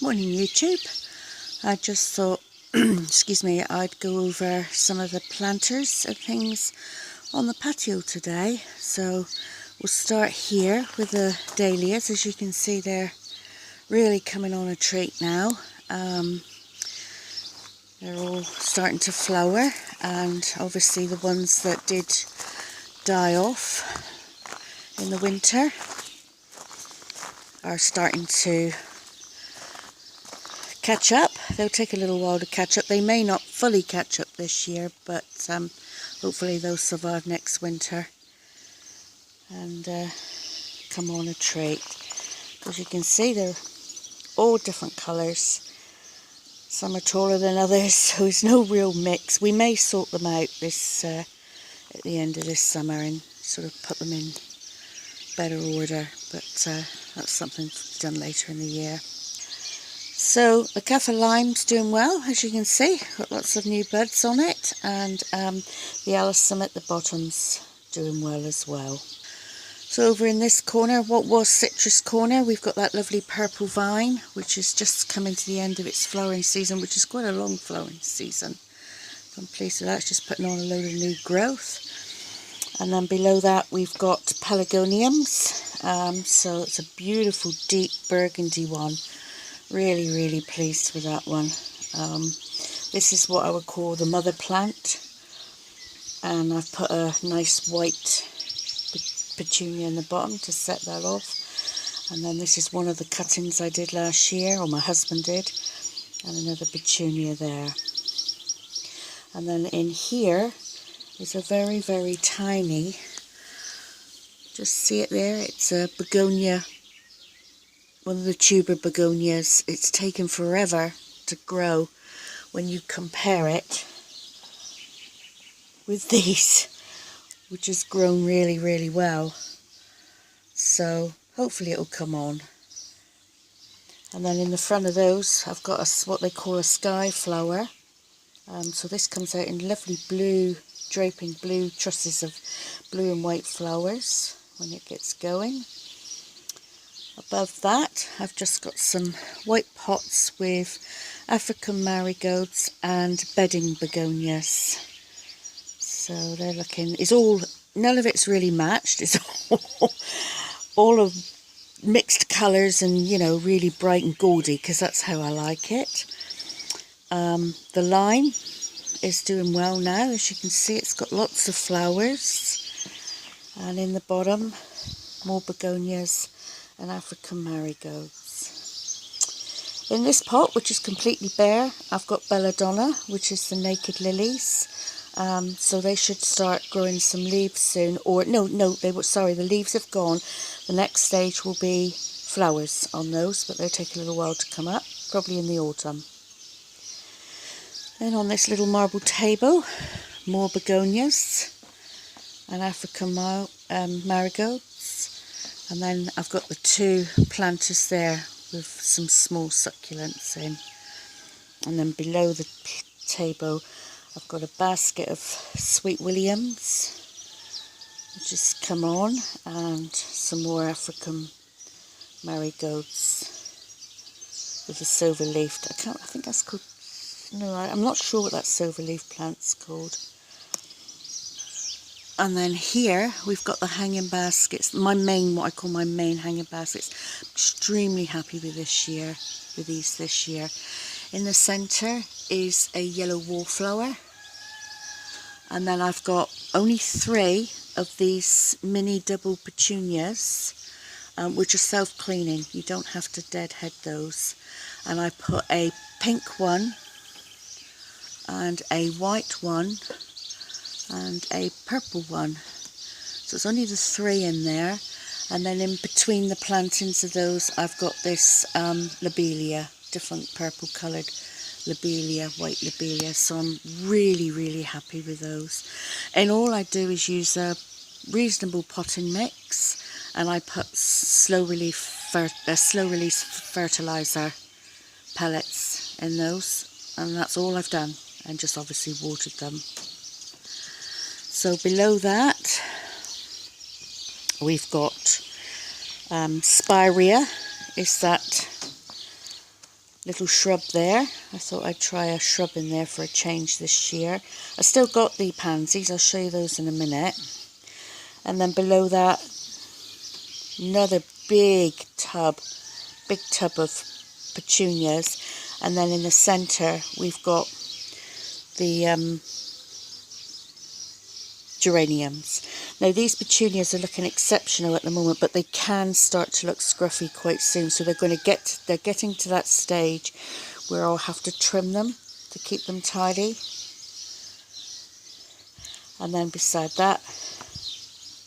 Morning YouTube. I just thought, excuse me, I'd go over some of the planters and things on the patio today. So we'll start here with the dahlias. As you can see, they're really coming on a treat now. They're all starting to flower, and obviously the ones that did die off in the winter are starting to catch up. They'll take a little while to catch up. They may not fully catch up this year, but hopefully they'll survive next winter and come on a treat. As you can see, they're all different colours. Some are taller than others, so there's no real mix. We may sort them out this at the end of this summer and sort of put them in better order, but that's something to be done later in the year. So the Kaffir lime's doing well, as you can see, got lots of new buds on it, and the alyssum at the bottom's doing well as well. So over in this corner, what was citrus corner, we've got that lovely purple vine, which is just coming to the end of its flowering season, which is quite a long flowering season. So I'm pleased with that. It's just putting on a load of new growth. And then below that we've got pelargoniums. So it's a beautiful deep burgundy one. Really pleased with that one. This is what I would call the mother plant, and I've put a nice white petunia in the bottom to set that off. And then this is one of the cuttings I did last year, or my husband did, and another petunia there. And then in here is a very tiny, just see it there, it's a begonia, one of the tuber begonias. It's taken forever to grow when you compare it with these, which has grown really well. So hopefully it'll come on. And then in the front of those I've got what they call a sky flower. So this comes out in lovely blue, draping blue trusses of blue and white flowers when it gets going. Above that I've just got some white pots with African marigolds and bedding begonias. So they're looking, none of it's really matched, it's all of mixed colours and, you know, really bright and gaudy, because that's how I like it. The lime is doing well now. As you can see, it's got lots of flowers, and in the bottom more begonias and African marigolds. In this pot, which is completely bare, I've got belladonna, which is the naked lilies. So they should start growing some leaves soon. Or no, the leaves have gone. The next stage will be flowers on those, but they'll take a little while to come up, probably in the autumn. Then on this little marble table, more begonias and African marigolds. And then I've got the two planters there with some small succulents in. And then below the table I've got a basket of sweet williams, which has come on, and some more African marigolds with a silver leaf. I think that's called, no, I'm not sure what that silver leaf plant's called. And then here we've got the hanging baskets, what I call my main hanging baskets. Extremely happy with these this year. In the centre is a yellow wallflower, and then I've got only 3 of these mini double petunias, which are self-cleaning. You don't have to deadhead those. And I put a pink one and a white one and a purple one. So it's only the 3 in there. And then in between the plantings of those I've got this lobelia, different purple coloured lobelia, white lobelia. So I'm really happy with those. And all I do is use a reasonable potting mix, and I put slow release fertiliser pellets in those, and that's all I've done, and just obviously watered them. So below that we've got spirea, is that little shrub there. I thought I'd try a shrub in there for a change this year. I still got the pansies, I'll show you those in a minute. And then below that, another big tub of petunias. And then in the centre we've got the geraniums. Now these petunias are looking exceptional at the moment, but they can start to look scruffy quite soon, so they're getting to that stage where I'll have to trim them to keep them tidy. And then beside that,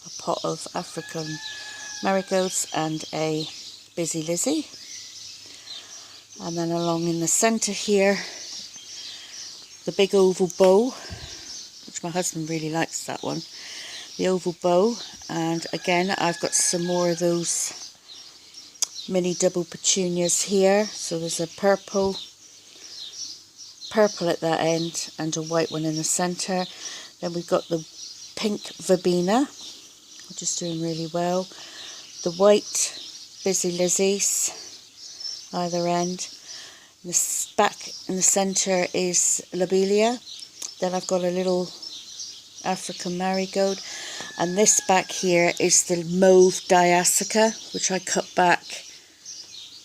a pot of African marigolds and a Busy Lizzie. And then along in the centre here, the big oval bow, which my husband really likes that one, the oval bow. And again, I've got some more of those mini double petunias here. So there's a purple at that end and a white one in the centre. Then we've got the pink verbena, which is doing really well. The white Busy Lizzies, either end. Back in the centre is lobelia. Then I've got a little African marigold, and this back here is the mauve diacica, which I cut back,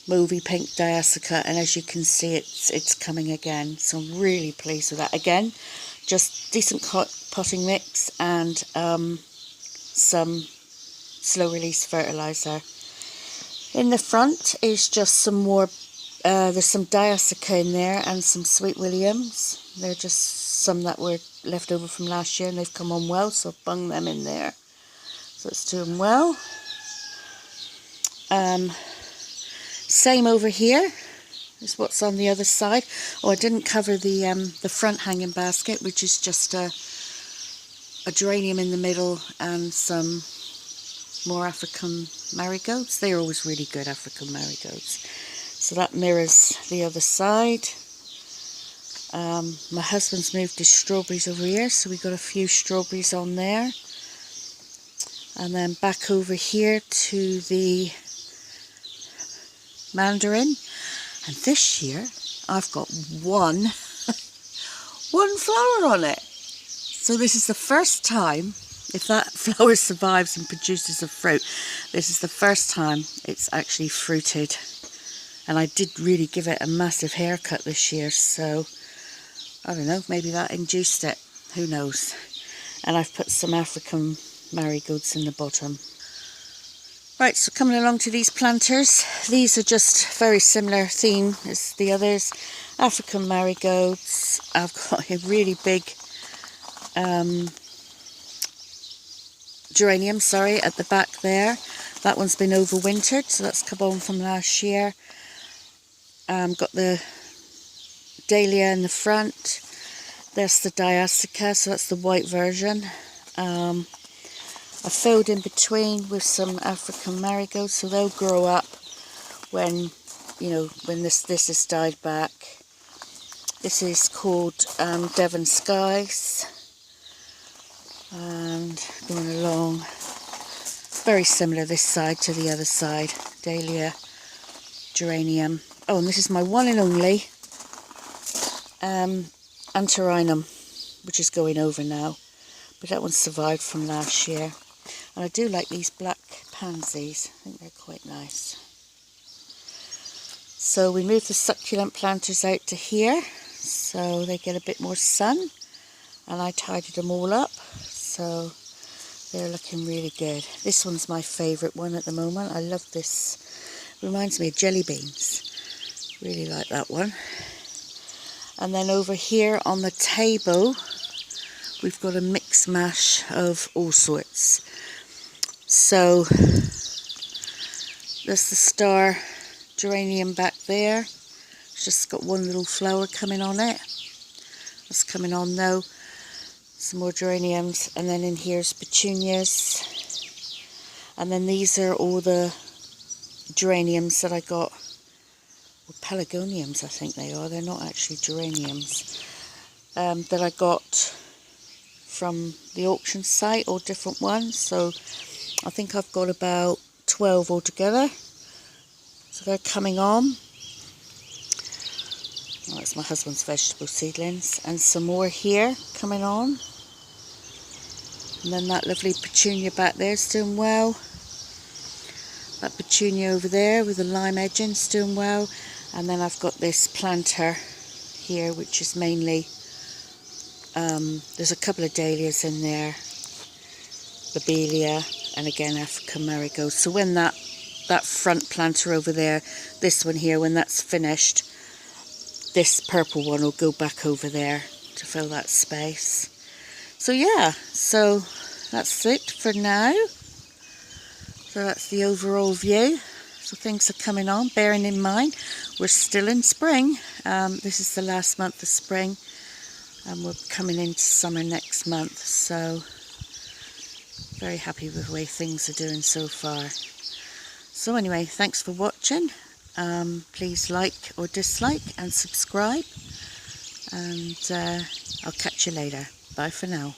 mauvey pink diacica, and as you can see it's coming again, so I'm really pleased with that. Again, just decent potting mix and some slow release fertiliser. In the front is just some more, there's some diacica in there and some sweet williams. They're just some that were left over from last year and they've come on well, so I've bung them in there. So it's doing well. Same over here is what's on the other side. Oh, I didn't cover the front hanging basket, which is just a geranium in the middle and some more African marigolds. They're always really good, African marigolds. So that mirrors the other side. My husband's moved his strawberries over here, so we got a few strawberries on there. And then back over here to the mandarin. And this year I've got one flower on it. So this is the first time, if that flower survives and produces a fruit, this is the first time it's actually fruited. And I did really give it a massive haircut this year, so I don't know, maybe that induced it, who knows. And I've put some African marigolds in the bottom. Right, so coming along to these planters, these are just very similar theme as the others. African marigolds. I've got a really big geranium, at the back there. That one's been overwintered, so that's come on from last year. Got the dahlia in the front. There's the diacica, so that's the white version. I filled in between with some African marigolds, so they'll grow up when, when this has died back. This is called Devon Skies, and going along, very similar this side to the other side. Dahlia, geranium. Oh, and this is my one and only Antarinum, which is going over now, but that one survived from last year. And I do like these black pansies, I think they're quite nice. So we moved the succulent planters out to here so they get a bit more sun, and I tidied them all up, so they're looking really good. This one's my favourite one at the moment. I love this, reminds me of jelly beans, really like that one. And then over here on the table we've got a mix mash of all sorts. So there's the star geranium back there. It's just got one little flower coming on it. That's coming on now. Some more geraniums, and then in here's petunias. And then these are all the geraniums that I got, or pelargoniums I think they are. They're not actually geraniums. That I got from the auction site, or different ones. So I think I've got about 12 altogether. So they're coming on. Oh, that's my husband's vegetable seedlings. And some more here coming on. And then that lovely petunia back there is doing well. That petunia over there with the lime edging is doing well. And then I've got this planter here, which is mainly, there's a couple of dahlias in there, lobelia, and again African marigold. So when that front planter over there, this one here, when that's finished, this purple one will go back over there to fill that space. So yeah, so that's it for now. So that's the overall view. So things are coming on, bearing in mind we're still in spring. This is the last month of spring, and we're coming into summer next month. So very happy with the way things are doing so far. So anyway, thanks for watching. Please like or dislike and subscribe, and I'll catch you later. Bye for now.